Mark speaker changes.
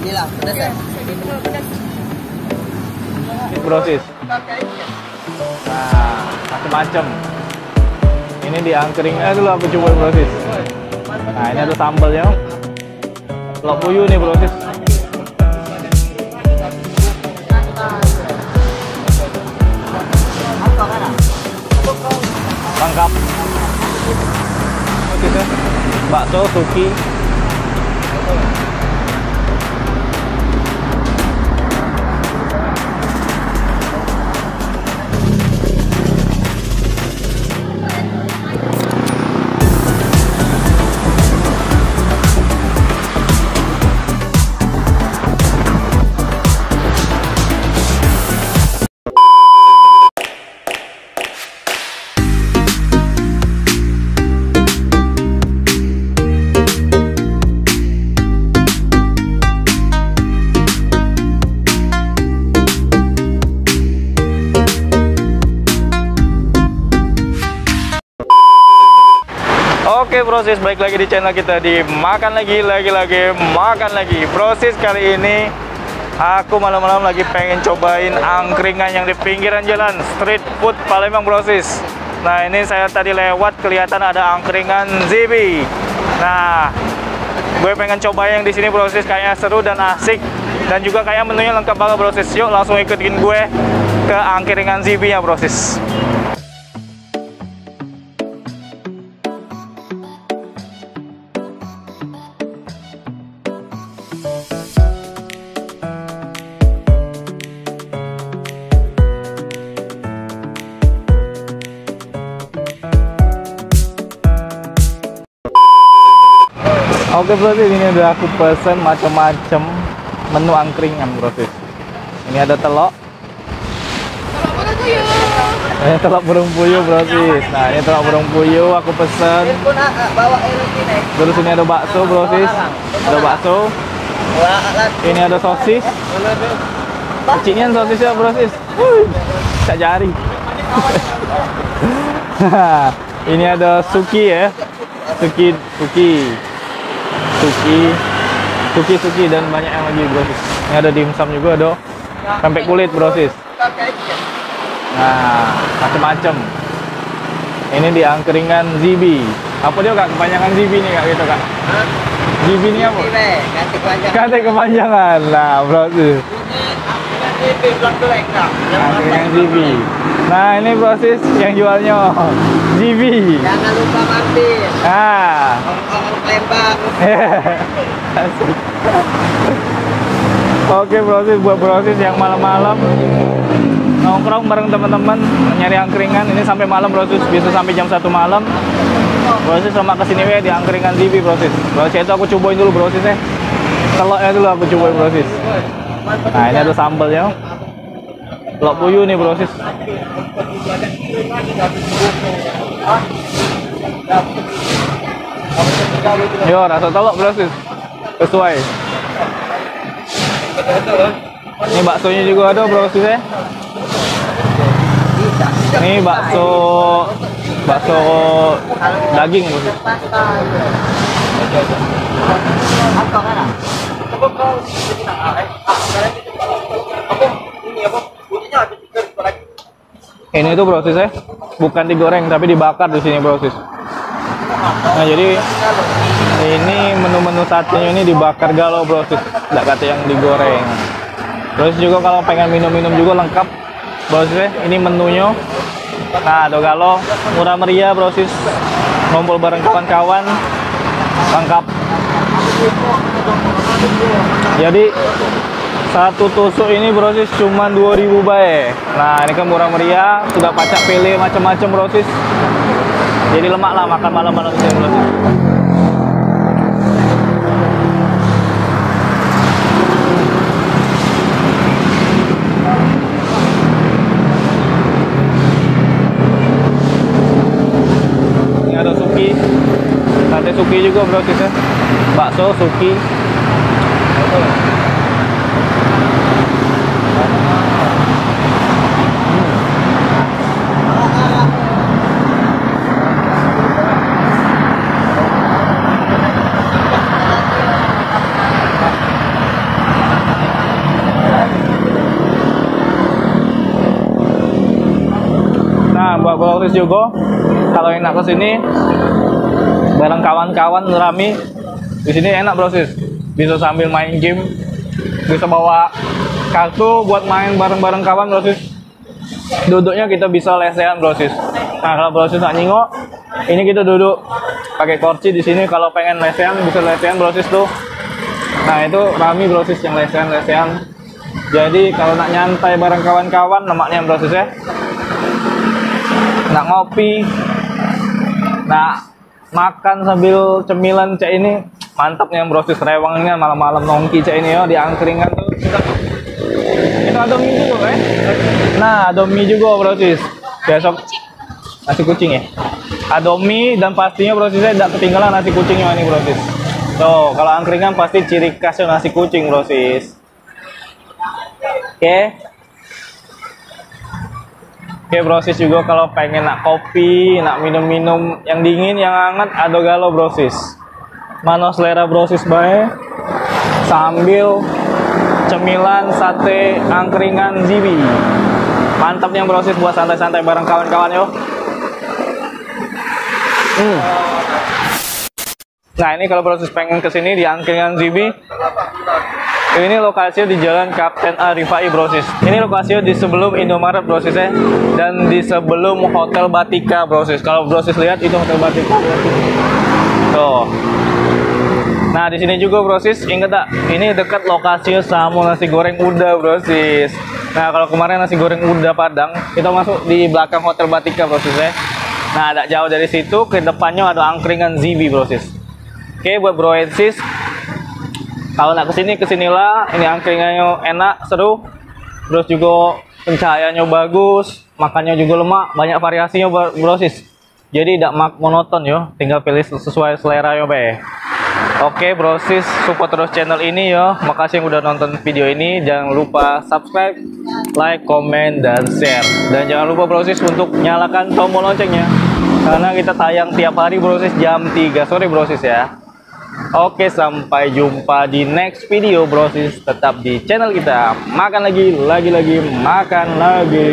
Speaker 1: Inilah, pedas ya?
Speaker 2: Brosis. Nah, macam-macam. Ini diangkringnya dulu aku coba brosis. Nah, ini ada sambalnya. Telur puyuh nih brosis. Lengkap. Bakso, suki. Oke brosis, balik lagi di channel kita di makan lagi makan lagi. Brosis, kali ini aku malam-malam lagi pengen cobain angkringan yang di pinggiran jalan, street food Palembang brosis. Nah, ini saya tadi lewat kelihatan ada angkringan Zibi. Nah, gue pengen coba yang di sini brosis, kayaknya seru dan asik, dan juga kayak menunya lengkap banget brosis. Yuk langsung ikutin gue ke angkringan Zibi ya brosis. Oke brosis, ini udah aku pesen macam-macam menu angkringan brosis. Ini ada telur. Ini telur burung puyuh brosis. Nah, ini telur burung puyuh aku pesen. Terus ini ada bakso brosis. Ada bakso. Ini ada sosis. Kecilnya sosisnya brosis. Cak jari. Ini ada suki ya. Suki dan banyak yang lagi brosis. Ini ada dimsum juga, ada pempek kulit brosis. Nah, macam-macam. Ini di angkringan Zibi. Apa dia kak kepanjangan Zibi nih kak gitu kak? Zibi ini apa? Kata kepanjangan. Nah brosis. Angkringan Zibi. Nah, ini brosis yang jualnya Zibi.
Speaker 1: Jangan lupa mampir.
Speaker 2: Ah.
Speaker 1: Palembang.
Speaker 2: Oke brosis, buat brosis yang malam-malam nongkrong bareng teman-teman nyari angkringan, ini sampai malam brosis, bisa sampai jam 1 malam. Brosis sama kesini di angkringan Zibi brosis. Brosis itu aku cobain dulu brosis ya. Telurnya dulu aku cobain brosis. Nah, ini ada sambalnya. Telur puyuh nih brosis. Yo, rasa telur brosis sesuai. Ini baksonya juga ada brosis ya. Ini bakso daging brosis. Ini tuh brosis ya, bukan digoreng tapi dibakar di sini brosis. Nah, jadi ini menu-menu satenya ini dibakar galau brosis, nggak kata yang digoreng. Terus juga kalau pengen minum-minum juga lengkap brosis ya. Ini menunya. Nah, ada galau, murah meriah brosis, ngumpul bareng kawan-kawan, lengkap. Jadi satu tusuk ini brosis cuma 2.000 bae. Nah, ini kan murah meriah, sudah pacak pele macam-macam brosis. Jadi lemak lah makan malam-malam ini brosis. Ini ada suki, sate suki juga brosis ya. Bakso suki. Terus juga kalau enak ke sini bareng kawan-kawan rame di sini enak brosis, bisa sambil main game, bisa bawa kartu buat main bareng-bareng kawan brosis. Duduknya kita bisa lesehan brosis. Nah kalau brosis nak nyingok, ini kita duduk pakai kursi di sini. Kalau pengen lesehan bisa lesehan brosis tuh. Nah itu rame brosis yang lesehan. Jadi kalau nak nyantai bareng kawan-kawan, lemaknya brosis ya. Nak ngopi, nak makan sambil cemilan cek ini mantapnya brosis, rewangnya malam-malam nongki cek ini ya di angkringan tuh. Itu ada mie juga kan? Nah ada mie juga brosis. Besok nasi kucing ya. Ada mie dan pastinya brosisnya tidak ketinggalan nasi kucingnya ini brosis. Tuh kalau angkringan pasti ciri khasnya nasi kucing brosis. Oke brosis juga kalau pengen nak kopi, nak minum-minum yang dingin, yang hangat, ada galau brosis. Mano selera brosis bae sambil cemilan sate angkringan Zibi. Mantapnya brosis buat santai-santai bareng kawan-kawan yo. Nah ini kalau brosis pengen kesini di angkringan Zibi, ini lokasinya di Jalan Kapten A Rifai brosis. Ini lokasinya di sebelum Indomaret brosis ya, dan di sebelum Hotel Batika brosis. Kalau brosis lihat itu Hotel Batika. Tuh. Nah di sini juga brosis, inget tak? Ini dekat lokasinya sama nasi goreng Uda brosis. Nah kalau kemarin nasi goreng Uda Padang, kita masuk di belakang Hotel Batika brosis ya. Nah tidak jauh dari situ, ke depannya ada angkringan Zibi brosis. Oke buat bro and sis, kalau nak kesinilah, ini angkringannya enak, seru, terus juga pencahayaannya bagus, makannya juga lemak, banyak variasinya brosis. Jadi tidak monoton yo, tinggal pilih sesuai selera yo be. Oke brosis, support terus channel ini yo. Makasih yang udah nonton video ini. Jangan lupa subscribe, like, komen, dan share. Dan jangan lupa brosis untuk nyalakan tombol loncengnya, karena kita tayang tiap hari brosis jam 3 sore brosis ya. Oke, sampai jumpa di next video brosis. Tetap di channel kita. Makan lagi, makan lagi.